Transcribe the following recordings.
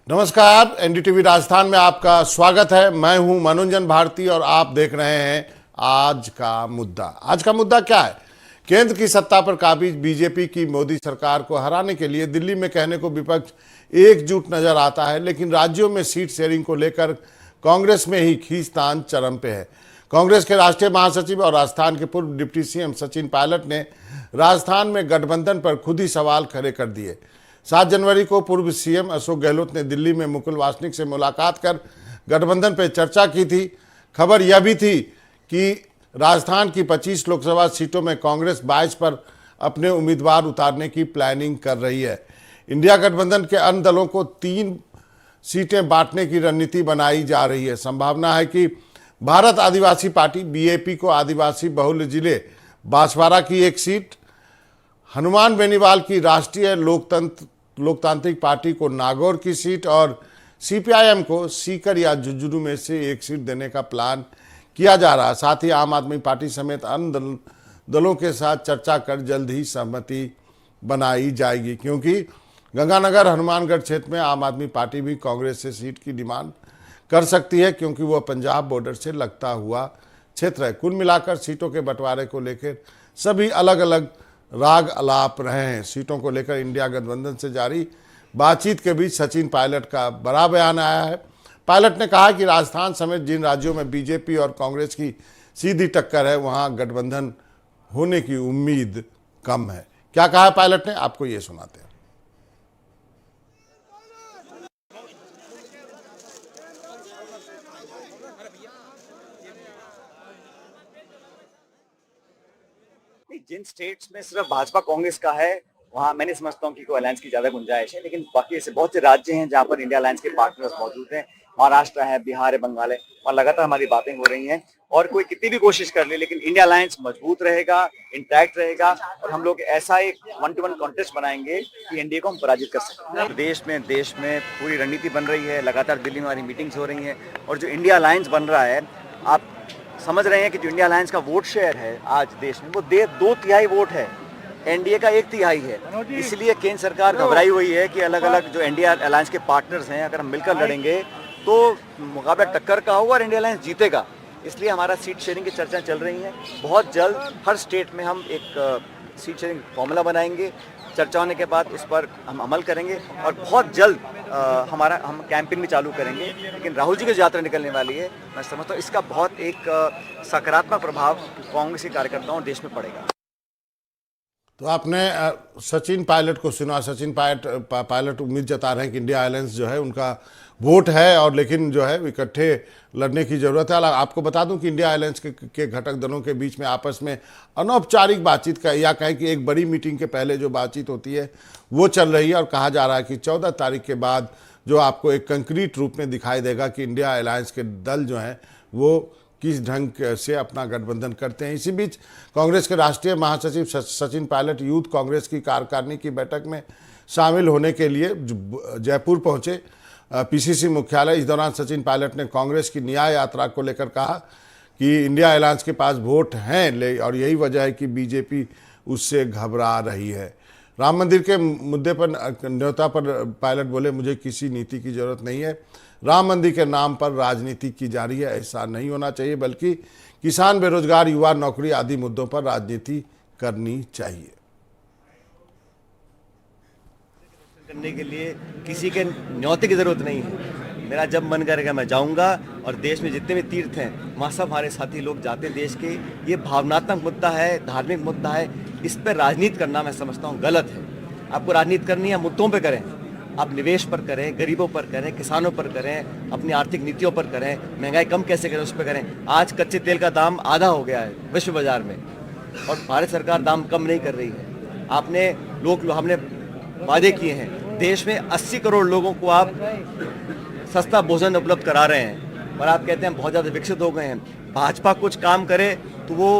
नमस्कार, एनडीटीवी राजस्थान में आपका स्वागत है। मैं हूं मनोरंजन भारती और आप देख रहे हैं आज का मुद्दा। आज का मुद्दा क्या है? केंद्र की सत्ता पर काबिज बीजेपी की मोदी सरकार को हराने के लिए दिल्ली में कहने को विपक्ष एकजुट नजर आता है, लेकिन राज्यों में सीट शेयरिंग को लेकर कांग्रेस में ही खींचतान चरम पे है। कांग्रेस के राष्ट्रीय महासचिव और राजस्थान के पूर्व डिप्टी सीएम सचिन पायलट ने राजस्थान में गठबंधन पर खुद ही सवाल खड़े कर दिए। 7 जनवरी को पूर्व सीएम अशोक गहलोत ने दिल्ली में मुकुल वासनिक से मुलाकात कर गठबंधन पर चर्चा की थी। खबर यह भी थी कि राजस्थान की 25 लोकसभा सीटों में कांग्रेस 22 पर अपने उम्मीदवार उतारने की प्लानिंग कर रही है। इंडिया गठबंधन के अन्य दलों को 3 सीटें बांटने की रणनीति बनाई जा रही है। संभावना है कि भारत आदिवासी पार्टी बीएपी को आदिवासी बहुल जिले बांसवाड़ा की 1 सीट, हनुमान बेनीवाल की राष्ट्रीय लोकतांत्रिक पार्टी को नागौर की सीट और सीपीआईएम को सीकर या झुंझुनू में से 1 सीट देने का प्लान किया जा रहा है। साथ ही आम आदमी पार्टी समेत अन्य दलों के साथ चर्चा कर जल्द ही सहमति बनाई जाएगी, क्योंकि गंगानगर हनुमानगढ़ क्षेत्र में आम आदमी पार्टी भी कांग्रेस से सीट की डिमांड कर सकती है, क्योंकि वह पंजाब बॉर्डर से लगता हुआ क्षेत्र है। कुल मिलाकर सीटों के बंटवारे को लेकर सभी अलग अलग राग अलाप रहे हैं। सीटों को लेकर इंडिया गठबंधन से जारी बातचीत के बीच सचिन पायलट का बड़ा बयान आया है। पायलट ने कहा कि राजस्थान समेत जिन राज्यों में बीजेपी और कांग्रेस की सीधी टक्कर है, वहां गठबंधन होने की उम्मीद कम है। क्या कहा है पायलट ने, आपको ये सुनाते हैं। जिन स्टेट्स में सिर्फ भाजपा कांग्रेस का है, वहां मैं नहीं समझता हूं कि कोई अलायंस की ज्यादा गुंजाइश है, लेकिन बाकी ऐसे बहुत से राज्य हैं जहां पर इंडिया अलायंस के पार्टनर्स मौजूद हैं। महाराष्ट्र है, बिहार है, बंगाल है, वहां लगातार हमारी बातें हो रही हैं और कोई कितनी भी कोशिश कर ले, लेकिन इंडिया अलायंस मजबूत रहेगा, इंटैक्ट रहेगा और हम लोग ऐसा एक 1-to-1 कॉन्टेस्ट बनाएंगे कि एनडीए को हम पराजित कर सकते हैं। देश में पूरी रणनीति बन रही है, लगातार दिल्ली में हमारी मीटिंग्स हो रही हैं और जो इंडिया अलायंस बन रहा है, आप समझ रहे हैं कि जो इंडिया अलायंस का वोट शेयर है आज देश में, वो 2/3 वोट है, एनडीए का 1/3 है। इसलिए केंद्र सरकार घबराई हुई है कि अलग अलग जो इंडिया अलायंस के पार्टनर्स हैं, अगर हम मिलकर लड़ेंगे तो मुकाबला टक्कर का होगा और इंडिया अलायंस जीतेगा। इसलिए हमारा सीट शेयरिंग की चर्चा चल रही है। बहुत जल्द हर स्टेट में हम एक सीट शेयरिंग फॉर्मूला बनाएंगे। चर्चा होने के बाद उस पर हम अमल करेंगे और बहुत जल्द हम कैंपेन भी चालू करेंगे। लेकिन राहुल जी की यात्रा निकलने वाली है, मैं समझता हूँ इसका बहुत एक सकारात्मक प्रभाव कांग्रेस के कार्यकर्ताओं और देश में पड़ेगा। तो आपने सचिन पायलट को सुना। सचिन पायलट उम्मीद जता रहे हैं कि इंडिया अलायंस जो है उनका वोट है, और लेकिन जो है इकट्ठे लड़ने की ज़रूरत है। आपको बता दूं कि इंडिया अलायंस के घटक दलों के बीच में आपस में अनौपचारिक बातचीत का, या कहें कि एक बड़ी मीटिंग के पहले जो बातचीत होती है वो चल रही है, और कहा जा रहा है कि 14 तारीख के बाद जो आपको एक कंक्रीट रूप में दिखाई देगा कि इंडिया अलायंस के दल जो हैं वो किस ढंग से अपना गठबंधन करते हैं। इसी बीच कांग्रेस के राष्ट्रीय महासचिव सचिन पायलट यूथ कांग्रेस की कार्यकारिणी की बैठक में शामिल होने के लिए जयपुर पहुंचे, पीसीसी मुख्यालय। इस दौरान सचिन पायलट ने कांग्रेस की न्याय यात्रा को लेकर कहा कि इंडिया अलायंस के पास वोट हैं और यही वजह है कि बीजेपी उससे घबरा रही है। राम मंदिर के मुद्दे पर न्योता पर पायलट बोले, मुझे किसी नीति की जरूरत नहीं है। राम मंदिर के नाम पर राजनीति की जा रही है, ऐसा नहीं होना चाहिए, बल्कि किसान, बेरोजगार, युवा, नौकरी आदि मुद्दों पर राजनीति करनी चाहिए। करने के लिए किसी के न्योते की जरूरत नहीं है। मेरा जब मन करेगा मैं जाऊंगा, और देश में जितने भी तीर्थ हैं वहाँ सब हमारे साथी लोग जाते हैं देश के। ये भावनात्मक मुद्दा है, धार्मिक मुद्दा है, इस पर राजनीति करना मैं समझता हूँ गलत है। आपको राजनीति करनी है, मुद्दों पर करें। आप निवेश पर करें, गरीबों पर करें, किसानों पर करें, अपनी आर्थिक नीतियों पर करें, महंगाई कम कैसे करें उस पर करें। आज कच्चे तेल का दाम आधा हो गया है विश्व बाजार में, और भारत सरकार दाम कम नहीं कर रही है। हमने वादे किए हैं, देश में 80 करोड़ लोगों को आप सस्ता भोजन उपलब्ध करा रहे हैं, और आप कहते हैं बहुत ज़्यादा विकसित हो गए हैं। भाजपा कुछ काम करे तो वो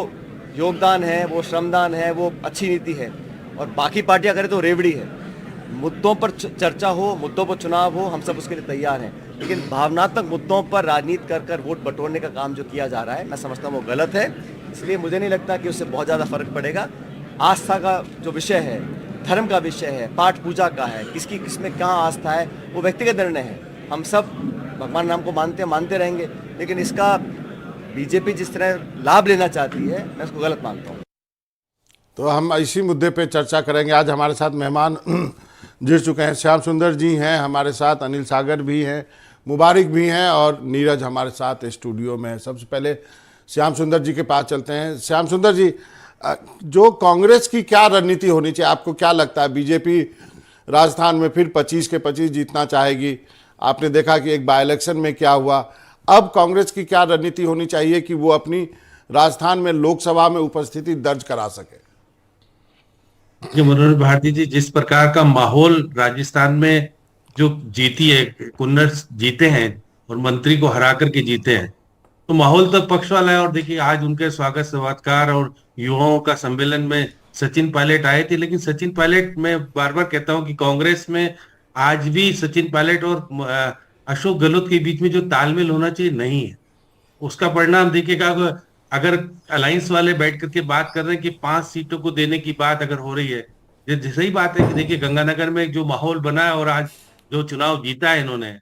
योगदान है, वो श्रमदान है, वो अच्छी नीति है, और बाकी पार्टियां करें तो रेवड़ी है। मुद्दों पर चर्चा हो, मुद्दों पर चुनाव हो, हम सब उसके लिए तैयार हैं, लेकिन भावनात्मक मुद्दों पर राजनीति कर वोट बटोरने का काम जो किया जा रहा है, मैं समझता हूँ वो गलत है। इसलिए मुझे नहीं लगता कि उससे बहुत ज़्यादा फर्क पड़ेगा। आस्था का जो विषय है, धर्म का विषय है, पाठ पूजा का है, किसकी किसमें कहाँ आस्था है, वो व्यक्तिगत निर्णय है। हम सब भगवान राम को मानते रहेंगे, लेकिन इसका बीजेपी जिस तरह लाभ लेना चाहती है, मैं उसको गलत मानता हूँ। तो हम इसी मुद्दे पे चर्चा करेंगे। आज हमारे साथ मेहमान जुड़ चुके हैं। श्याम सुंदर जी हैं हमारे साथ, अनिल सागर भी हैं, मुबारक भी हैं और नीरज हमारे साथ स्टूडियो में है। सबसे पहले श्याम सुंदर जी के पास चलते हैं। श्याम सुंदर जी, जो कांग्रेस की क्या रणनीति होनी चाहिए, आपको क्या लगता है? बीजेपी राजस्थान में फिर 25 के 25 जीतना चाहेगी। आपने देखा कि एक बाई इलेक्शन में क्या हुआ। अब कांग्रेस की क्या रणनीति होनी चाहिए कि वो अपनी राजस्थान में लोकसभा में उपस्थिति दर्ज करा सके? मनोज भारती जी, जिस प्रकार का माहौल राजस्थान में जो जीती है, कुन्नर जीते हैं और मंत्री को हरा करके जीते हैं, तो माहौल तो पक्ष वाला है। और देखिए, आज उनके स्वागत सत्कार और युवाओं का सम्मेलन में सचिन पायलट आए थे। लेकिन सचिन पायलट, मैं बार बार कहता हूं कि कांग्रेस में आज भी सचिन पायलट और अशोक गहलोत के बीच में जो तालमेल होना चाहिए नहीं है। उसका परिणाम देखिएगा, अगर अलायंस वाले बैठ करके बात कर रहे हैं कि 5 सीटों को देने की बात अगर हो रही है, ये सही बात है कि देखिए गंगानगर में जो माहौल बना है और आज जो चुनाव जीता है इन्होंने,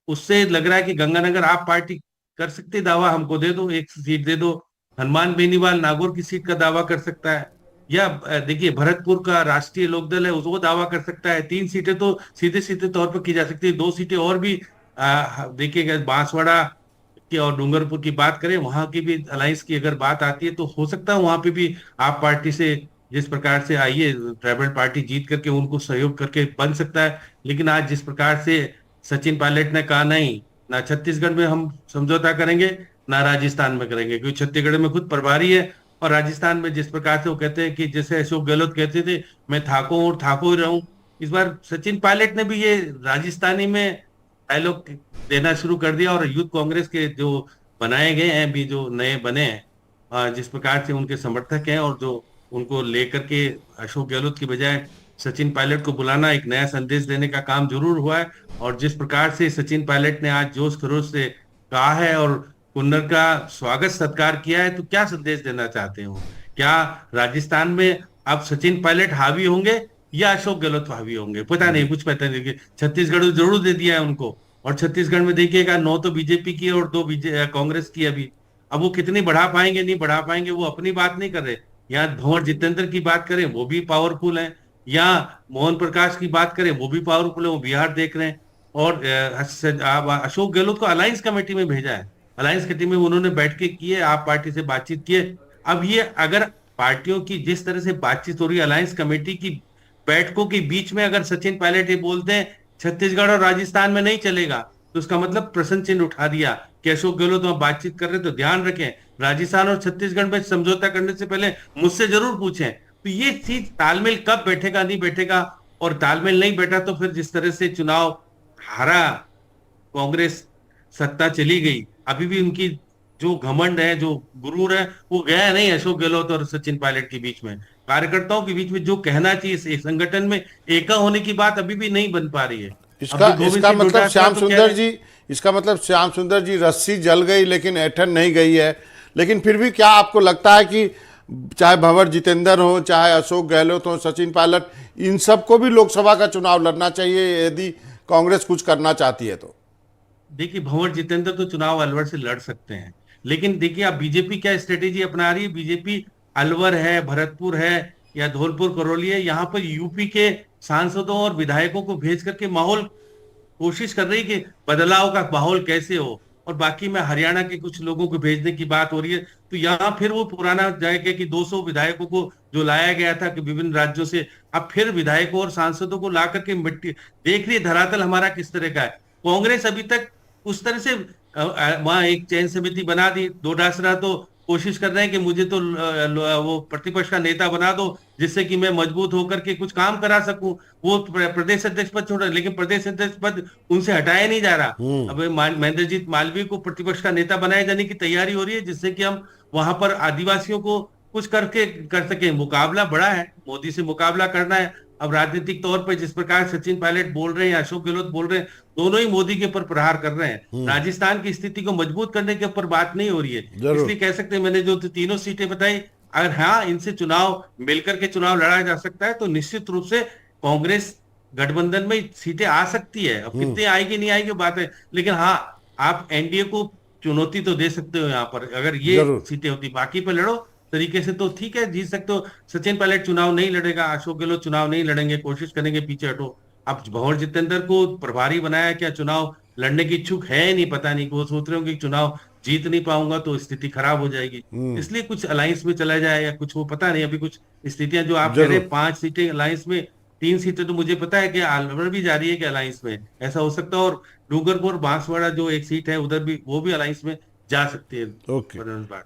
उससे लग रहा है कि गंगानगर आप पार्टी कर सकती दावा, हमको दे दो, एक सीट दे दो। हनुमान बेनीवाल नागौर की सीट का दावा कर सकता है, या देखिए भरतपुर का राष्ट्रीय लोकदल है वो दावा कर सकता है। 3 सीटें तो सीधे सीधे तौर पर की जा सकती है। 2 सीटें और भी देखिएगा, बांसवाड़ा की और डूंगरपुर की बात करें, वहां की भी अलायंस की अगर बात आती है तो हो सकता है वहां पे भी आप पार्टी से जिस प्रकार से आई है ट्राइबल पार्टी जीत करके उनको सहयोग करके बन सकता है। लेकिन आज जिस प्रकार से सचिन पायलट ने कहा, नहीं ना छत्तीसगढ़ में हम समझौता करेंगे ना राजस्थान में करेंगे, क्योंकि छत्तीसगढ़ में खुद प्रभारी है। और राजस्थान में जिस प्रकार से वो कहते हैं कि जैसे अशोक गहलोत कहते थे मैं थाको और थाको ही रहूं, इस बार सचिन पायलट ने भी ये राजस्थानी में डायलॉग देना शुरू कर दिया। और यूथ कांग्रेस के जो बनाए गए हैं भी, जो नए बने हैं, जिस प्रकार से उनके समर्थक हैं और जो उनको लेकर के अशोक गहलोत की बजाय सचिन पायलट को बुलाना, एक नया संदेश देने का काम जरूर हुआ है। और जिस प्रकार से सचिन पायलट ने आज जोश खरोश से कहा है और कुन्नर का स्वागत सत्कार किया है, तो क्या संदेश देना चाहते हो? क्या राजस्थान में अब सचिन पायलट हावी होंगे या अशोक गहलोत हावी होंगे? पता नहीं, कुछ पता नहीं। छत्तीसगढ़ जरूर दे दिया है उनको, और छत्तीसगढ़ में देखिएगा 9 तो बीजेपी की और 2 कांग्रेस की अभी। अब वो कितनी बढ़ा पाएंगे नहीं बढ़ा पाएंगे, वो अपनी बात नहीं कर रहे। यहाँ भंवर जितेंद्र की बात करें वो भी पावरफुल है, या मोहन प्रकाश की बात करें वो भी पावरफुल है, वो बिहार देख रहे हैं। और अशोक गहलोत को अलायंस कमेटी में भेजा है, अलायंस कमेटी में उन्होंने बैठ के किए, आप पार्टी से बातचीत किए। अब ये अगर पार्टियों की जिस तरह से बातचीत हो रही है अलायंस कमेटी की बैठकों के बीच में, अगर सचिन पायलट ये बोलते हैं छत्तीसगढ़ और राजस्थान में नहीं चलेगा, तो उसका मतलब प्रश्न चिन्ह उठा दिया कि अशोक गहलोत वहां बातचीत कर रहे, तो ध्यान रखें राजस्थान और छत्तीसगढ़ में समझौता करने से पहले मुझसे जरूर पूछें। तो ये चीज तालमेल कब बैठेगा नहीं बैठेगा, और तालमेल नहीं बैठा तो फिर जिस तरह से चुनाव हारा कांग्रेस, सत्ता चली गई, अभी भी उनकी जो घमंड है, जो गुरूर है, वो गया नहीं अशोक गहलोत और सचिन पायलट के बीच में। कार्यकर्ताओं के बीच में जो कहना चाहिए संगठन में एका होने की बात अभी भी नहीं बन पा रही है। इसका मतलब श्याम सुंदर जी, इसका मतलब श्याम सुंदर जी, रस्सी जल गई लेकिन ऐठन नहीं गई है। लेकिन फिर भी क्या आपको लगता है कि चाहे भंवर जितेंद्र हो, चाहे अशोक गहलोत हो, सचिन पायलट, इन सबको भी लोकसभा का चुनाव लड़ना चाहिए यदि कांग्रेस कुछ करना चाहती है? तो देखिए, भंवर जितेंद्र तो चुनाव अलवर से लड़ सकते हैं, लेकिन देखिए अब बीजेपी क्या स्ट्रेटेजी अपना रही है। बीजेपी अलवर है, भरतपुर है या धौलपुर करौली है, यहाँ पर यूपी के सांसदों और विधायकों को भेज करके माहौल कोशिश कर रही कि बदलाव का माहौल कैसे हो। और बाकी में हरियाणा के कुछ लोगों को भेजने की बात हो रही है, तो यहाँ फिर वो पुराना जाएगा कि 200 विधायकों को जो लाया गया था कि विभिन्न राज्यों से, अब फिर विधायकों और सांसदों को ला करके मिट्टी देख रही है धरातल हमारा किस तरह का है। कांग्रेस अभी तक उस तरह से वहां एक चयन समिति बना दी, दो डासरा तो कोशिश कर रहे हैं कि मुझे तो वो प्रतिपक्ष का नेता बना दो जिससे कि मैं मजबूत होकर के कुछ काम करा सकूं। वो प्रदेश अध्यक्ष पद छोड़ रहे, लेकिन प्रदेश अध्यक्ष पद उनसे हटाया नहीं जा रहा। अब महेंद्रजीत मालवीय को प्रतिपक्ष का नेता बनाए जाने की तैयारी हो रही है, जिससे कि हम वहां पर आदिवासियों को कुछ करके कर सके। मुकाबला बड़ा है, मोदी से मुकाबला करना है। अब राजनीतिक तौर पर जिस प्रकार सचिन पायलट बोल रहे हैं या अशोक गहलोत बोल रहे हैं, दोनों ही मोदी के ऊपर प्रहार कर रहे हैं। राजस्थान की स्थिति को मजबूत करने के ऊपर बात नहीं हो रही है। इसलिए कह सकते हैं, मैंने जो तीनों सीटें बताई अगर हाँ इनसे चुनाव मिलकर के चुनाव लड़ा जा सकता है तो निश्चित रूप से कांग्रेस गठबंधन में सीटें आ सकती है। अब कितनी आएगी नहीं आएगी बात है, लेकिन हाँ आप एनडीए को चुनौती तो दे सकते हो यहाँ पर, अगर ये जरूर। सीटें होती बाकी पे लड़ो तरीके से तो ठीक है, जीत सकते हो। सचिन पायलट चुनाव नहीं लड़ेगा, अशोक गहलोत चुनाव नहीं लड़ेंगे, कोशिश करेंगे पीछे हटो। अब भंवर जितेंद्र को प्रभारी बनाया, क्या चुनाव लड़ने की इच्छुक है नहीं, पता नहीं, वो सोच रहे हो कि चुनाव जीत नहीं पाऊंगा तो स्थिति खराब हो जाएगी, इसलिए कुछ अलायंस में चला जाए या कुछ, वो पता नहीं। अभी कुछ स्थितियां जो आप कह रहे हैं, जरूर। 5 सीटें अलायंस में, 3 सीटें तो मुझे पता है कि अलवर भी जा रही है कि अलायंस में, ऐसा हो सकता है। और डूंगरपुर बांसवाड़ा जो एक सीट है उधर भी, वो भी अलायंस में जा सकती है। ओके,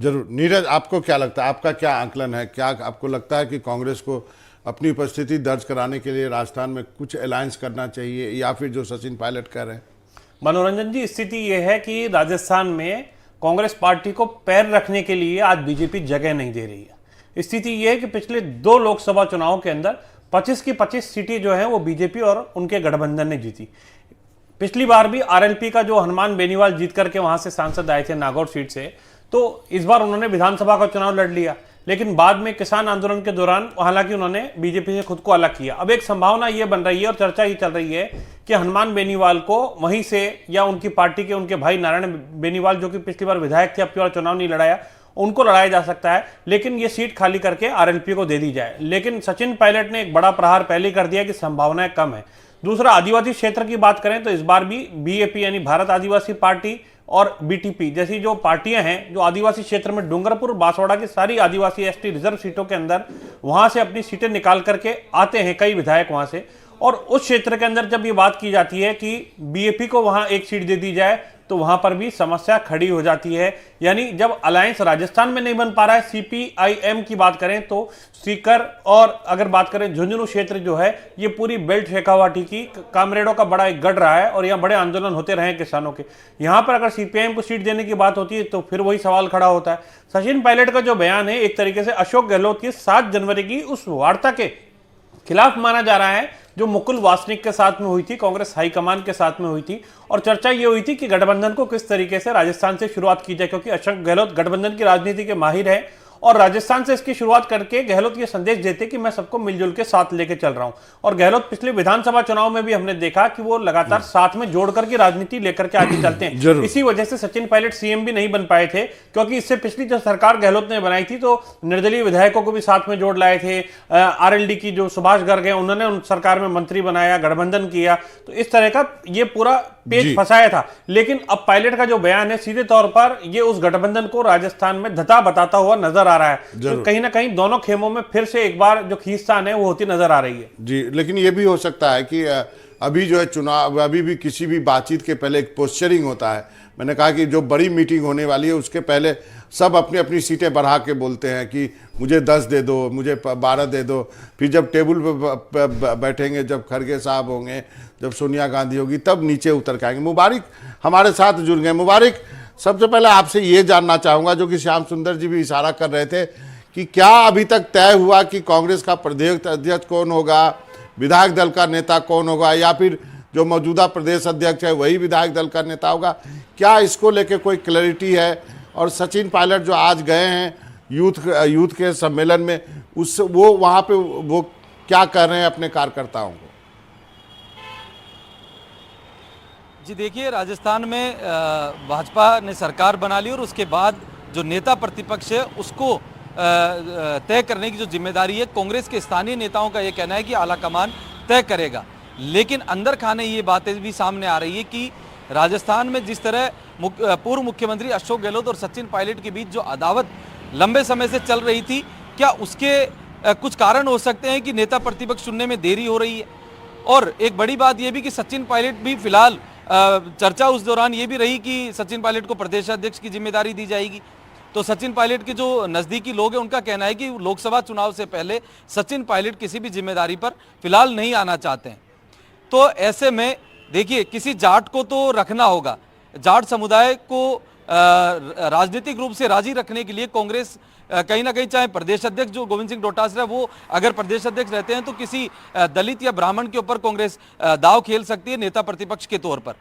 जरूर। नीरज, आपको क्या लगता है, आपका क्या आंकलन है, क्या आपको लगता है कि कांग्रेस को अपनी उपस्थिति दर्ज कराने के लिए राजस्थान में कुछ अलायंस करना चाहिए, या फिर जो सचिन पायलट कह रहे हैं? मनोरंजन जी, स्थिति यह है कि राजस्थान में कांग्रेस पार्टी को पैर रखने के लिए आज बीजेपी जगह नहीं दे रही है। स्थिति यह है कि पिछले 2 लोकसभा चुनावों के अंदर 25 की 25 सीटें जो है वो बीजेपी और उनके गठबंधन ने जीती। पिछली बार भी आरएलपी का जो हनुमान बेनीवाल जीत करके वहां से सांसद आए थे नागौर सीट से, तो इस बार उन्होंने विधानसभा का चुनाव लड़ लिया, लेकिन बाद में किसान आंदोलन के दौरान हालांकि उन्होंने बीजेपी से खुद को अलग किया। अब एक संभावना यह बन रही है और चर्चा ये चल रही है कि हनुमान बेनीवाल को वहीं से, या उनकी पार्टी के उनके भाई नारायण बेनीवाल जो कि पिछली बार विधायक थे, अब की बार चुनाव नहीं लड़ाया, उनको लड़ाया जा सकता है, लेकिन ये सीट खाली करके आरएलपी को दे दी जाए। लेकिन सचिन पायलट ने एक बड़ा प्रहार पहले कर दिया कि संभावनाएं कम है। दूसरा, आदिवासी क्षेत्र की बात करें तो इस बार भी बीएपी यानी भारत आदिवासी पार्टी और बीटीपी जैसी जो पार्टियां हैं, जो आदिवासी क्षेत्र में डूंगरपुर बांसवाड़ा की सारी आदिवासी एसटी रिजर्व सीटों के अंदर वहां से अपनी सीटें निकाल करके आते हैं कई विधायक वहां से, और उस क्षेत्र के अंदर जब ये बात की जाती है कि बीएपी को वहां एक सीट दे दी जाए तो वहां पर भी समस्या खड़ी हो जाती है। यानी जब अलायंस राजस्थान में नहीं बन पा रहा है, सीपीआईएम की बात करें तो सीकर, और अगर बात करें झुंझुनू क्षेत्र जो है, ये पूरी बेल्ट शेखावाटी की कामरेडों का बड़ा एक गढ़ रहा है और यहाँ बड़े आंदोलन होते रहे किसानों के। यहाँ पर अगर सीपीआईएम को सीट देने की बात होती है तो फिर वही सवाल खड़ा होता है। सचिन पायलट का जो बयान है एक तरीके से अशोक गहलोत की 7 जनवरी की उस वार्ता के खिलाफ माना जा रहा है जो मुकुल वासनिक के साथ में हुई थी, कांग्रेस हाईकमान के साथ में हुई थी, और चर्चा ये हुई थी कि गठबंधन को किस तरीके से राजस्थान से शुरुआत की जाए, क्योंकि अशोक गहलोत गठबंधन की राजनीति के माहिर है और राजस्थान से इसकी शुरुआत करके गहलोत ये संदेश देते कि मैं सबको मिलजुल के साथ लेके चल रहा हूं। और गहलोत पिछले विधानसभा चुनाव में भी हमने देखा कि वो लगातार साथ में जोड़ करके राजनीति लेकर के आगे चलते हैं। इसी वजह से सचिन पायलट सीएम भी नहीं बन पाए थे, क्योंकि इससे पिछली जो सरकार गहलोत ने बनाई थी तो निर्दलीय विधायकों को भी साथ में जोड़ लाए थे। आरएलडी की जो सुभाष गर्ग है उन्होंने उन सरकार में मंत्री बनाया, गठबंधन किया, तो इस तरह का ये पूरा पेच फंसाया था। लेकिन अब पायलट का जो बयान है सीधे तौर पर ये उस गठबंधन को राजस्थान में धता बताता हुआ नजर आ रहा है। तो कहीं ना कहीं दोनों खेमों में फिर से एक बार जो खींचतान है वो होती नजर आ रही है। जी, लेकिन ये भी हो सकता है कि अभी जो है चुनाव, अभी भी किसी भी बातचीत के पहले एक पोस्चरिंग होता है। मैंने कहा कि जो बड़ी मीटिंग होने वाली है उसके पहले सब अपनी अपनी सीटें बढ़ा के बोलते हैं कि मुझे 10 दे दो, मुझे 12 दे दो। फिर जब टेबल पे बैठेंगे, जब खड़गे साहब होंगे, जब सोनिया गांधी होगी, तब नीचे उतर के आएंगे। मुबारिक हमारे साथ जुड़ गए। मुबारिक, सबसे पहले आपसे ये जानना चाहूँगा, जो कि श्याम सुंदर जी भी इशारा कर रहे थे, कि क्या अभी तक तय हुआ कि कांग्रेस का प्रदेश अध्यक्ष कौन होगा, विधायक दल का नेता कौन होगा, या फिर जो मौजूदा प्रदेश अध्यक्ष है वही विधायक दल का नेता होगा? क्या इसको लेके कोई क्लैरिटी है? और सचिन पायलट जो आज गए हैं यूथ के सम्मेलन में, उस वो वहाँ पे वो क्या कर रहे हैं अपने कार्यकर्ताओं को? जी देखिए, राजस्थान में भाजपा ने सरकार बना ली और उसके बाद जो नेता प्रतिपक्ष है उसको तय करने की जो जिम्मेदारी है कांग्रेस के स्थानीय नेताओं का ये कहना है कि आला कमान तय करेगा। लेकिन अंदर खाने ये बातें भी सामने आ रही है कि राजस्थान में जिस तरह पूर्व मुख्यमंत्री अशोक गहलोत और सचिन पायलट के बीच जो अदावत लंबे समय से चल रही थी, क्या उसके कुछ कारण हो सकते हैं कि नेता प्रतिपक्ष चुनने में देरी हो रही है। और एक बड़ी बात यह भी कि सचिन पायलट भी फिलहाल चर्चा उस दौरान ये भी रही कि सचिन पायलट को प्रदेश अध्यक्ष की जिम्मेदारी दी जाएगी। तो सचिन पायलट के जो नज़दीकी लोग हैं उनका कहना है कि लोकसभा चुनाव से पहले सचिन पायलट किसी भी जिम्मेदारी पर फिलहाल नहीं आना चाहते हैं। तो ऐसे में देखिए, किसी जाट को तो रखना होगा। जाट समुदाय को राजनीतिक रूप से राजी रखने के लिए कांग्रेस कहीं ना कहीं, चाहे प्रदेश अध्यक्ष जो गोविंद सिंह डोटासरा वो अगर प्रदेश अध्यक्ष रहते हैं तो किसी दलित या ब्राह्मण के ऊपर कांग्रेस दाव खेल सकती है नेता प्रतिपक्ष के तौर पर।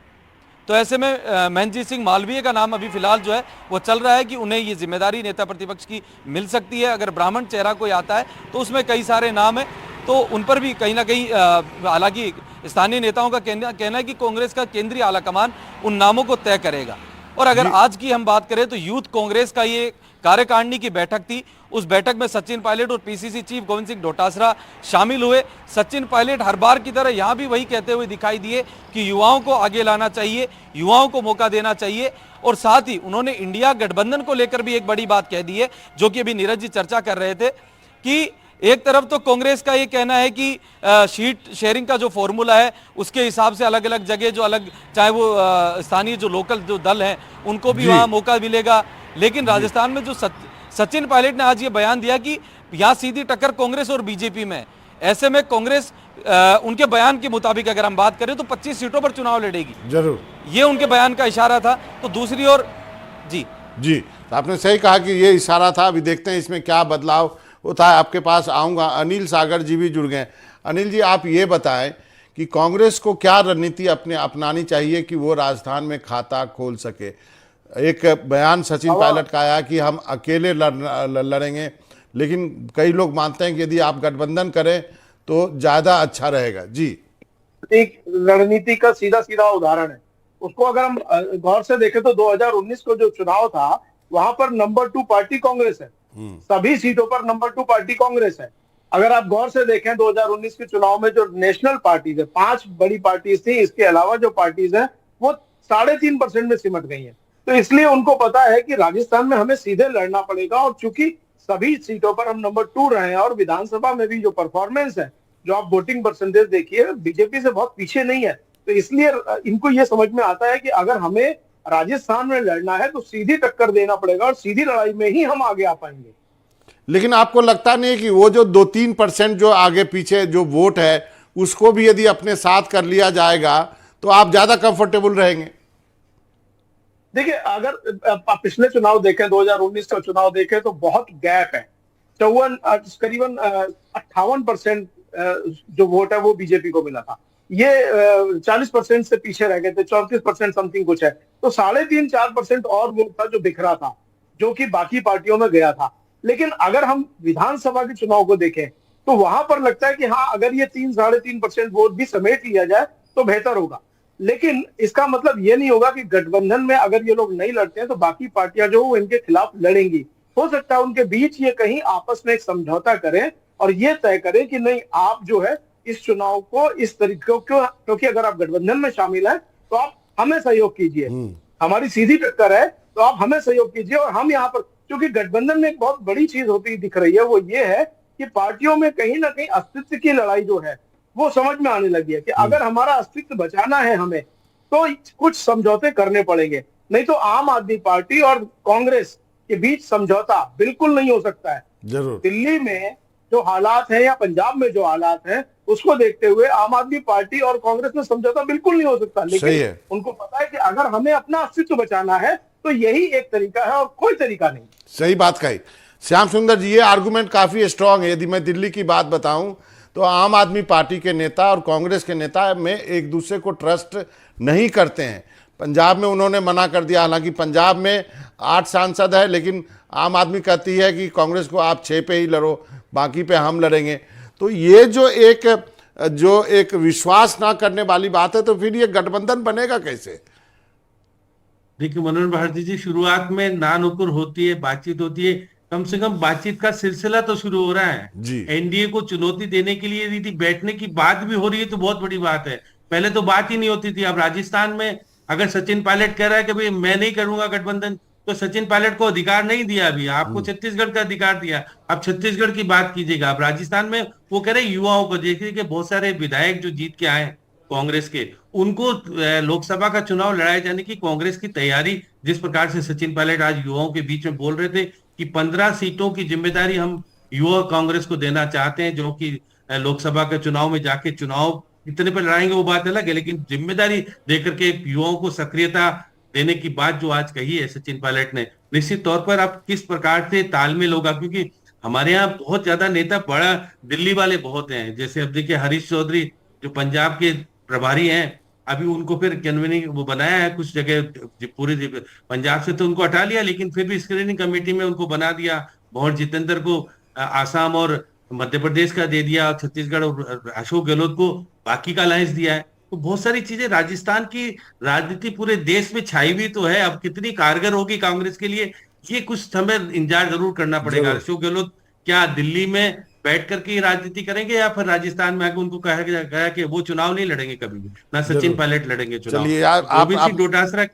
तो ऐसे में महनजीत सिंह मालवीय का नाम अभी फिलहाल जो है वो चल रहा है कि उन्हें ये जिम्मेदारी नेता प्रतिपक्ष की मिल सकती है। अगर ब्राह्मण चेहरा कोई आता है तो उसमें कई सारे नाम हैं, तो उन पर भी कहीं ना कहीं हालांकि स्थानीय नेताओं का कहना है कि कांग्रेस का केंद्रीय आलाकमान उन नामों को तय करेगा। और अगर आज की हम बात करें तो यूथ कांग्रेस का ये कार्यकारिणी की बैठक थी। उस बैठक में सचिन पायलट और पीसीसी चीफ गोविंद सिंह डोटासरा शामिल हुए। सचिन पायलट हर बार की तरह यहाँ भी वही कहते हुए दिखाई दिए कि युवाओं को आगे लाना चाहिए, युवाओं को मौका देना चाहिए। और साथ ही उन्होंने इंडिया गठबंधन को लेकर भी एक बड़ी बात कह दी है, जो कि अभी नीरज जी चर्चा कर रहे थे कि एक तरफ तो कांग्रेस का ये कहना है कि सीट शेयरिंग का जो फॉर्मूला है उसके हिसाब से अलग अलग जगह जो अलग, चाहे वो स्थानीय जो लोकल जो दल हैं उनको भी वहाँ मौका मिलेगा। लेकिन राजस्थान में जो सचिन पायलट ने आज ये बयान दिया कि यहाँ सीधी टक्कर कांग्रेस और बीजेपी में। ऐसे में कांग्रेस उनके बयान के मुताबिक अगर हम बात करें तो 25 सीटों पर चुनाव लड़ेगी। जरूर, ये उनके बयान का इशारा था। तो दूसरी ओर जी तो आपने सही कहा कि ये इशारा था। अभी देखते हैं इसमें क्या बदलाव होता है। आपके पास आऊँगा, अनिल सागर जी भी जुड़ गए। अनिल जी, आप ये बताएं कि कांग्रेस को क्या रणनीति अपनानी चाहिए कि वो राजस्थान में खाता खोल सके। एक बयान सचिन पायलट का आया कि हम अकेले लड़ेंगे, लेकिन कई लोग मानते हैं कि यदि आप गठबंधन करें तो ज़्यादा अच्छा रहेगा। जी, एक रणनीति का सीधा सीधा उदाहरण है। उसको अगर हम गौर से देखें तो 2019 को जो चुनाव था वहां पर नंबर 2 पार्टी कांग्रेस है। सभी सीटों पर नंबर 2 पार्टी कांग्रेस है। अगर आप गौर से देखें 2019 के चुनाव में जो नेशनल पार्टीज है, 5 बड़ी पार्टीज थी, इसके अलावा जो पार्टीज हैं वो 3.5% में सिमट गई हैं। तो इसलिए उनको पता है कि राजस्थान में हमें सीधे लड़ना पड़ेगा। और चूंकि सभी सीटों पर हम नंबर 2 रहे हैं और विधानसभा में भी जो परफॉर्मेंस है, जो आप वोटिंग परसेंटेज देखिए, बीजेपी से बहुत पीछे नहीं है। तो इसलिए इनको ये समझ में आता है कि अगर हमें राजस्थान में लड़ना है तो सीधी टक्कर देना पड़ेगा और सीधी लड़ाई में ही हम आगे आ पाएंगे। लेकिन आपको लगता नहीं है कि वो जो 2-3% जो आगे पीछे जो वोट है उसको भी यदि अपने साथ कर लिया जाएगा तो आप ज्यादा कंफर्टेबल रहेंगे? देखिए, अगर पिछले चुनाव देखें, 2019 का चुनाव देखें तो बहुत गैप है। करीबन 58% जो वोट है वो बीजेपी को मिला था। ये 40% से पीछे रह गए थे, 34% समथिंग कुछ है। तो 3.5-4% और वोट था जो बिखरा था, जो कि बाकी पार्टियों में गया था। लेकिन अगर हम विधानसभा के चुनाव को देखें तो वहां पर लगता है कि हाँ, अगर ये 3-3.5% वोट भी समेट लिया जाए तो बेहतर होगा। लेकिन इसका मतलब ये नहीं होगा कि गठबंधन में अगर ये लोग नहीं लड़ते हैं तो बाकी पार्टियां जो वो इनके खिलाफ लड़ेंगी। हो सकता है उनके बीच ये कहीं आपस में एक समझौता करें और ये तय करें कि नहीं, आप जो है इस चुनाव को इस तरीके, क्योंकि अगर आप गठबंधन में शामिल हैं तो आप हमें सहयोग कीजिए, हमारी सीधी टक्कर है तो आप हमें सहयोग कीजिए। और हम यहाँ पर, क्योंकि गठबंधन में एक बहुत बड़ी चीज होती दिख रही है, वो ये है कि पार्टियों में कहीं ना कहीं अस्तित्व की लड़ाई जो है वो समझ में आने लगी है कि अगर हमारा अस्तित्व बचाना है हमें तो कुछ समझौते करने पड़ेंगे। नहीं तो आम आदमी पार्टी और कांग्रेस के बीच समझौता बिल्कुल नहीं हो सकता है। जरूर, दिल्ली में जो हालात है या पंजाब में जो हालात है उसको देखते हुए आम आदमी पार्टी और कांग्रेस में समझौता बिल्कुल नहीं हो सकता। लेकिन उनको पता है कि अगर हमें अपना अस्तित्व बचाना है तो यही एक तरीका है और कोई तरीका नहीं। सही बात कही श्याम सुंदर जी, ये आर्गुमेंट काफी स्ट्रांग है। यदि मैं दिल्ली की बात बताऊं तो आम आदमी पार्टी के नेता और कांग्रेस के नेता में एक दूसरे को ट्रस्ट नहीं करते हैं। पंजाब में उन्होंने मना कर दिया, हालांकि पंजाब में 8 सांसद है, लेकिन आम आदमी कहती है कि कांग्रेस को आप 6 पे ही लड़ो, बाकी पे हम लड़ेंगे। तो ये जो एक विश्वास ना करने वाली बात है, तो फिर ये गठबंधन बनेगा कैसे? देखिए मनोज भारती जी, शुरुआत में नानुकुर होती है, बातचीत होती है, कम से कम बातचीत का सिलसिला तो शुरू हो रहा है जी। एनडीए को चुनौती देने के लिए यदि बैठने की बात भी हो रही है तो बहुत बड़ी बात है। पहले तो बात ही नहीं होती थी। अब राजस्थान में अगर सचिन पायलट कह रहा है कि भाई मैं नहीं करूंगा गठबंधन, तो सचिन पायलट को अधिकार नहीं दिया अभी, आपको छत्तीसगढ़ का अधिकार दिया। अब छत्तीसगढ़ की बात कीजिएगा। अब राजस्थान में वो कह रहे युवाओं को, देखिए कि बहुत सारे विधायक जो जीत के आए कांग्रेस के, उनको लोकसभा का चुनाव लड़ाए जाने की कांग्रेस की तैयारी, जिस प्रकार से सचिन पायलट आज युवाओं के बीच में बोल रहे थे कि 15 सीटों की जिम्मेदारी हम युवा कांग्रेस को देना चाहते हैं, जो कि लोकसभा के चुनाव में जाके चुनाव कितने पर लड़ाएंगे वो बात अलग है, लेकिन जिम्मेदारी देकर के युवाओं को सक्रियता देने की बात जो आज कही है सचिन पायलट ने, निश्चित तौर पर अब किस प्रकार से तालमेल होगा। क्योंकि हमारे यहाँ बहुत ज्यादा नेता बड़ा दिल्ली वाले बहुत हैं। जैसे अब देखिए हरीश चौधरी जो पंजाब के प्रभारी हैं, अभी उनको फिर कन्वीनिंग वो बनाया है कुछ जगह, पूरे पंजाब से तो उनको हटा लिया, लेकिन फिर भी स्क्रीनिंग कमेटी में उनको बना दिया। भंवर जितेंद्र को आसाम और मध्य प्रदेश का दे दिया, छत्तीसगढ़ और अशोक गहलोत को बाकी का अलायंस दिया है। तो बहुत सारी चीजें, राजस्थान की राजनीति पूरे देश में छाई हुई तो है, अब कितनी कारगर होगी कांग्रेस के लिए ये कुछ समय इंतजार जरूर करना पड़ेगा। जरूर। अशोक गहलोत क्या दिल्ली में बैठ करके राजनीति करेंगे या फिर राजस्थान में आके उनको कहा गया कि वो चुनाव नहीं लड़ेंगे कभी भी, ना सचिन जरूर। पायलट लड़ेंगे चुनाव। चलिए यार, ओबीसी डोटासरा,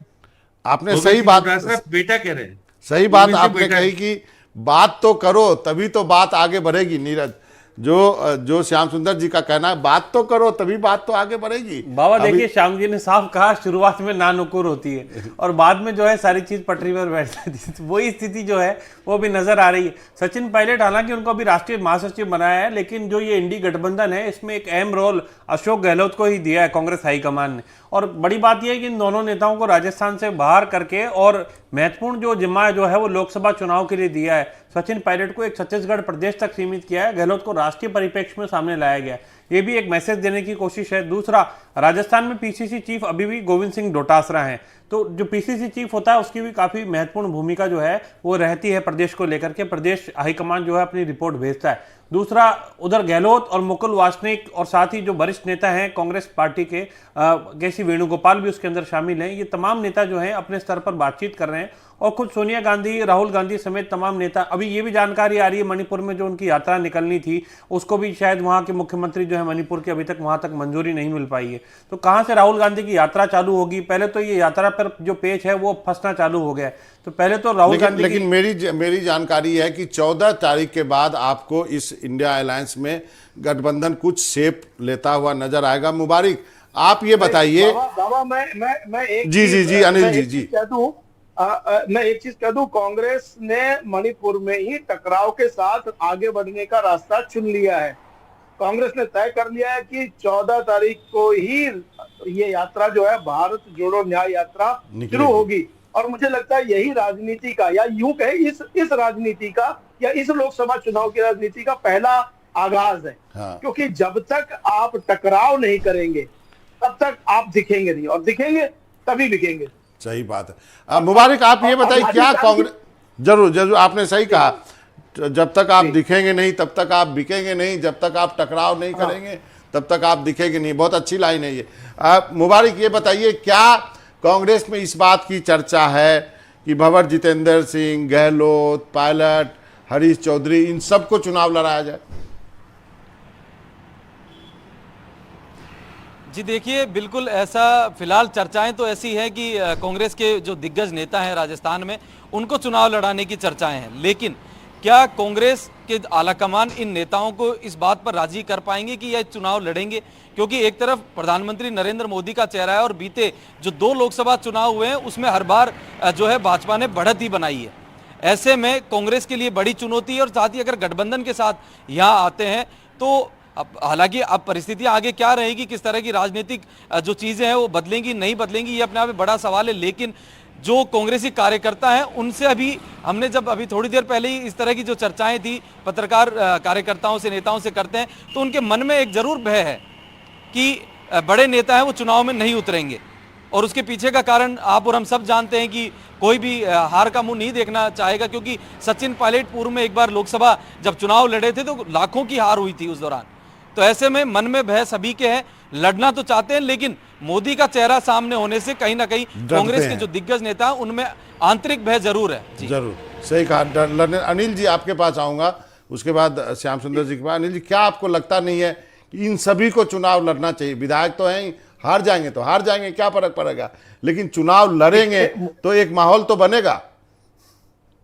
आपने ओबीसी सही बात, डोटासरा बेटा कह रहे हैं, सही बात ओबीसी आपने बेटा। कही कि बात तो करो तभी तो बात आगे बढ़ेगी। नीरज, जो श्याम सुंदर जी का कहना है, बात तो करो तभी बात तो आगे बढ़ेगी। बाबा देखिए, श्याम जी ने साफ कहा शुरुआत में ना नुकुर होती है और बाद में जो है सारी चीज पटरी पर बैठ जाती है। वही स्थिति जो है वो भी नजर आ रही है। सचिन पायलट हालांकि उनको अभी राष्ट्रीय महासचिव बनाया है, लेकिन जो ये इंडी गठबंधन है इसमें एक अहम रोल अशोक गहलोत को ही दिया है कांग्रेस हाईकमान ने। और बड़ी बात यह है कि इन दोनों नेताओं को राजस्थान से बाहर करके और महत्वपूर्ण जो जिम्मा जो है वो लोकसभा चुनाव के लिए दिया है। सचिन पायलट को एक छत्तीसगढ़ प्रदेश तक सीमित किया है, गहलोत को राष्ट्रीय परिप्रेक्ष्य में सामने लाया गया। ये भी एक मैसेज देने की कोशिश है। दूसरा, राजस्थान में पीसीसी चीफ अभी भी गोविंद सिंह डोटासरा हैं, तो जो पीसीसी चीफ होता है उसकी भी काफी महत्वपूर्ण भूमिका जो है वो रहती है प्रदेश को लेकर के। प्रदेश हाईकमान जो है अपनी रिपोर्ट भेजता है। दूसरा, उधर गहलोत और मुकुल वासनिक और साथ ही जो वरिष्ठ नेता हैं कांग्रेस पार्टी के के.सी. वेणुगोपाल भी उसके अंदर शामिल हैं। ये तमाम नेता जो हैं अपने स्तर पर बातचीत कर रहे हैं और खुद सोनिया गांधी, राहुल गांधी समेत तमाम नेता। अभी ये भी जानकारी आ रही है मणिपुर में जो उनकी यात्रा निकलनी थी उसको भी शायद वहां के मुख्यमंत्री जो है मणिपुर के अभी तक वहां तक मंजूरी नहीं मिल पाई है। तो कहां से राहुल गांधी की यात्रा चालू होगी? पहले तो ये यात्रा पर जो पेच है वो फंसना चालू हो गया है। तो पहले तो राहुल गांधी लेकिन मेरी जानकारी है कि 14 तारीख के बाद आपको इस इंडिया अलायंस में गठबंधन कुछ शेप लेता हुआ नजर आएगा। मुबारक, आप ये बताइए। बाबा मैं एक जी अनिल जी कह दूं, मैं एक चीज कह दूं, कांग्रेस ने मणिपुर में ही टकराव के साथ आगे बढ़ने का रास्ता चुन लिया है। कांग्रेस ने तय कर लिया है कि 14 तारीख को ही ये यात्रा जो है भारत जोड़ो न्याय यात्रा शुरू होगी। और मुझे लगता है यही राजनीति का, या यूं कहे इस राजनीति का, या इस लोकसभा चुनाव की राजनीति का पहला आगाज है। हाँ। क्योंकि जब तक आप टकराव नहीं करेंगे तब तक आप दिखेंगे नहीं, और दिखेंगे तभी बिकेंगे। सही बात है। मुबारक, आप ये बताइए क्या कांग्रेस, जरूर आपने सही कहा, जब तक आप दिखेंगे नहीं तब तक आप बिकेंगे नहीं, जब तक आप टकराव नहीं करेंगे तब तक आप दिखेंगे नहीं। बहुत अच्छी लाइन है ये। मुबारक, ये बताइए क्या कांग्रेस में इस बात की चर्चा है कि भंवर जितेंद्र सिंह, गहलोत, पायलट, हरीश चौधरी, इन सबको चुनाव लड़ाया जाए? जी देखिए, बिल्कुल ऐसा फिलहाल चर्चाएं तो ऐसी है कि कांग्रेस के जो दिग्गज नेता हैं राजस्थान में उनको चुनाव लड़ाने की चर्चाएं हैं, लेकिन क्या कांग्रेस के आलाकमान इन नेताओं को इस बात पर राजी कर पाएंगे कि यह चुनाव लड़ेंगे? क्योंकि एक तरफ प्रधानमंत्री नरेंद्र मोदी का चेहरा है और बीते जो 2 लोकसभा चुनाव हुए हैं उसमें हर बार जो है भाजपा ने बढ़त ही बनाई है। ऐसे में कांग्रेस के लिए बड़ी चुनौती है और साथ ही अगर गठबंधन के साथ यहाँ आते हैं तो हालांकि अब परिस्थितियां आगे क्या रहेगी, किस तरह की राजनीतिक जो चीजें हैं वो बदलेंगी नहीं बदलेंगी, ये अपने आप में बड़ा सवाल है। लेकिन जो कांग्रेसी कार्यकर्ता हैं उनसे हमने जब अभी थोड़ी देर पहले ही इस तरह की जो चर्चाएं थी पत्रकार कार्यकर्ताओं से, नेताओं से करते हैं, तो उनके मन में एक जरूर भय है कि बड़े नेता हैं वो चुनाव में नहीं उतरेंगे। और उसके पीछे का कारण आप और हम सब जानते हैं कि कोई भी हार का मुंह नहीं देखना चाहेगा, क्योंकि सचिन पायलट पूर्व में एक बार लोकसभा जब चुनाव लड़े थे तो लाखों की हार हुई थी उस दौरान। तो ऐसे में मन में भय सभी के है, लड़ना तो चाहते हैं लेकिन मोदी का चेहरा सामने होने से कहीं ना कहीं कांग्रेस के जो दिग्गज नेता उनमें आंतरिक भय जरूर है। जरूर सही कहा। अनिल जी आपके पास आऊंगा, उसके बाद श्याम सुंदर जी के पास। अनिल जी, क्या आपको लगता नहीं है कि इन सभी को चुनाव लड़ना चाहिए? विधायक तो हैं, हार जाएंगे तो हार जाएंगे, क्या फर्क पड़ेगा, लेकिन चुनाव लड़ेंगे तो एक माहौल तो बनेगा।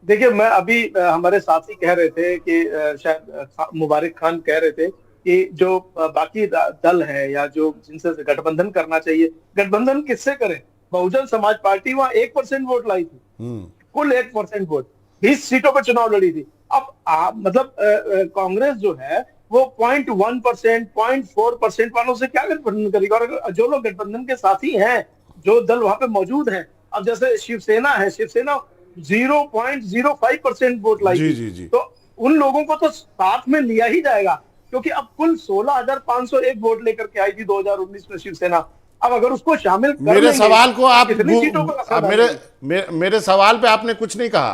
देखिए, मैं अभी हमारे साथी कह रहे थे कि शायद मुबारक खान कह रहे थे कि जो बाकी दल है या जो जिनसे गठबंधन करना चाहिए, गठबंधन किससे करें? बहुजन समाज पार्टी वहां 1% वोट लाई थी, कुल 1% वोट 20 सीटों पर चुनाव लड़ी थी। अब मतलब कांग्रेस जो है वो 0.1%, 0.4% वालों से क्या गठबंधन करेगी? और जो लोग गठबंधन के साथी हैं, जो दल वहां पे मौजूद हैं, अब जैसे शिवसेना है, शिवसेना 0.05% वोट लाई थी। तो उन लोगों को तो साथ में लिया ही जाएगा, क्योंकि अब कुल 16,501 वोट लेकर के आई थी 2019 में शिवसेना। अब अगर उसको शामिल कर मेरे लेंगे, सवाल को आप कितनी सीटों पर असर अब डालेंगे? मेरे सवाल पे आपने कुछ नहीं कहा।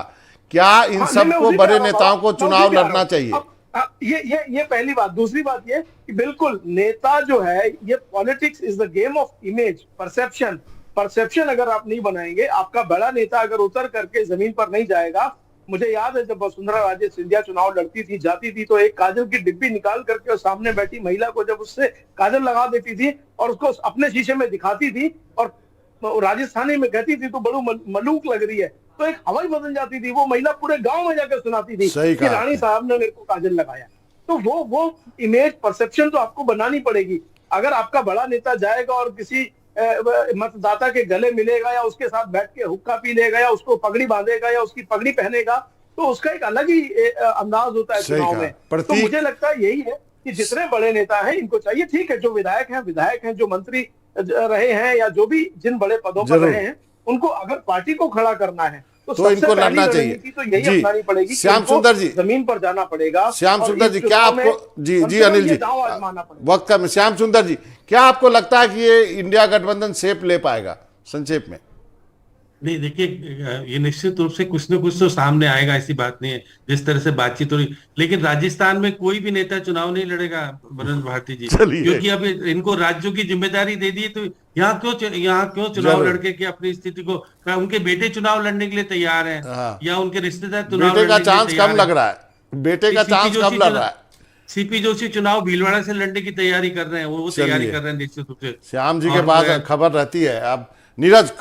क्या इन हाँ, सबको मैं उसी पे बड़े आ रहा हूं नेताओं बाबा, को मैं चुनाव उसी पे आ रहा लड़ना हूं। चाहिए? अब ये पहली बात। दूसरी बात ये कि बिल्कुल नेता जो है, ये politics is the game of image, perception. Perception अगर आप नहीं बनाएंगे, आपका बड़ा नेता अगर उतर करके जमीन पर नहीं जाएगा। मुझे याद है जब वसुंधरा राजे सिंधिया चुनाव लड़ती थी, जाती थी, तो एक काजल की डिब्बी निकाल करके और सामने बैठी महिला को जब उससे काजल लगा देती थी और उसको अपने शीशे में दिखाती थी और राजस्थानी में कहती थी तो बड़ू मलूक लग रही है, तो एक हवा ही बदल जाती थी। वो महिला पूरे गांव में जाकर सुनाती थी सही कि कहा रानी आपने। साहब ने मेरे को काजल लगाया। तो वो इमेज परसेप्शन तो आपको बनानी पड़ेगी। अगर आपका बड़ा नेता जाएगा और किसी मतदाता के गले मिलेगा या उसके साथ बैठ के हुक्का पी लेगा या उसको पगड़ी बांधेगा या उसकी पगड़ी पहनेगा, तो उसका एक अलग ही अंदाज होता है सही चुनाव कहा। में। तो प्रतीक- मुझे लगता है यही है कि जितने बड़े नेता हैं इनको चाहिए, ठीक है, जो विधायक हैं, जो मंत्री रहे हैं या जो भी जिन बड़े पदों पर जरूर। रहे हैं, उनको अगर पार्टी को खड़ा करना है तो तो सबसे इनको पहली लड़ना चाहिए। रणनीति तो यही जी, अपनानी पड़ेगी कि श्याम इनको सुंदर जी। जमीन पर जाना पड़ेगा। श्याम और सुंदर इस जी, क्या चुनाव में आपको जी कम जी से कम अनिल ये जी, दांव आजमाना पड़ेगा। वक्त का श्याम सुंदर जी, क्या आपको लगता है कि ये इंडिया गठबंधन शेप ले पाएगा संक्षेप में? नहीं, देखिए, ये निश्चित रूप से कुछ न कुछ तो सामने आएगा, ऐसी बात नहीं है जिस तरह से बातचीत हो रही। लेकिन राजस्थान में कोई भी नेता चुनाव नहीं लड़ेगा मनोज भारती जी, चलिए। क्योंकि अब इनको राज्यों की जिम्मेदारी दे दी है, तो यहाँ क्यों चुनाव जरूर। लड़के की अपनी स्थिति को, क्या उनके बेटे चुनाव लड़ने के लिए तैयार हैं हाँ। या उनके रिश्तेदार चुनाव बेटे लड़ने का के लिए चांस तैयार कम हैं? लग रहा है, बेटे का चांस कम लग रहा है। सीपी जोशी चुनाव भीलवाड़ा से लड़ने की तैयारी कर रहे हैं, वो तैयारी चलिए। कर रहे हैं निश्चित रूप से। श्याम जी के और पास खबर रहती है। अब नीरज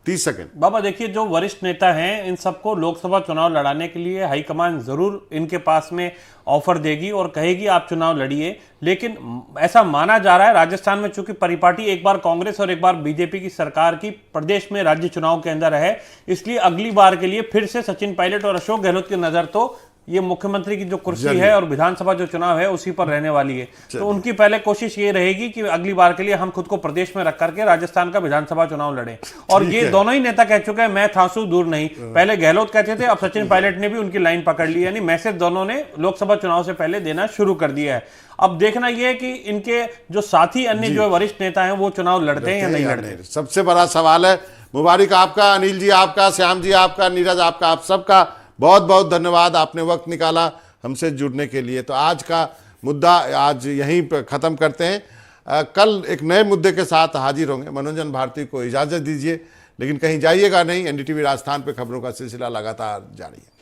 30 सेकंड। बाबा देखिए, जो वरिष्ठ नेता हैं इन सबको लोकसभा चुनाव लड़ाने के लिए हाईकमान जरूर इनके पास में ऑफर देगी और कहेगी आप चुनाव लड़िए। लेकिन ऐसा माना जा रहा है राजस्थान में, चूंकि परिपाटी एक बार कांग्रेस और एक बार बीजेपी की सरकार की प्रदेश में राज्य चुनाव के अंदर है, इसलिए अगली बार के लिए फिर से सचिन पायलट और अशोक गहलोत की नजर तो ये मुख्यमंत्री की जो कुर्सी है और विधानसभा जो चुनाव है उसी पर रहने वाली है। तो उनकी पहले कोशिश ये रहेगी कि अगली बार के लिए हम खुद को प्रदेश में रख करके राजस्थान का विधानसभा चुनाव लड़ें। और ये दोनों ही नेता कह चुके हैं मैं थांसू दूर नहीं। पहले गहलोत कहते थे, अब सचिन पायलट ने भी उनकी लाइन पकड़ ली, यानी मैसेज दोनों ने लोकसभा चुनाव से पहले देना शुरू कर दिया है। अब देखना यह है कि इनके जो साथी अन्य जो वरिष्ठ नेता हैं वो चुनाव लड़ते हैं या नहीं लड़ते। सबसे बड़ा सवाल है। मुबारक आपका, अनिल जी आपका, श्याम जी आपका, नीरज आपका, आप सबका बहुत बहुत धन्यवाद। आपने वक्त निकाला हमसे जुड़ने के लिए। तो आज का मुद्दा आज यहीं पर ख़त्म करते हैं। कल एक नए मुद्दे के साथ हाजिर होंगे। मनोरंजन भारती को इजाज़त दीजिए, लेकिन कहीं जाइएगा नहीं। एनडीटीवी राजस्थान पे खबरों का सिलसिला लगातार जारी है।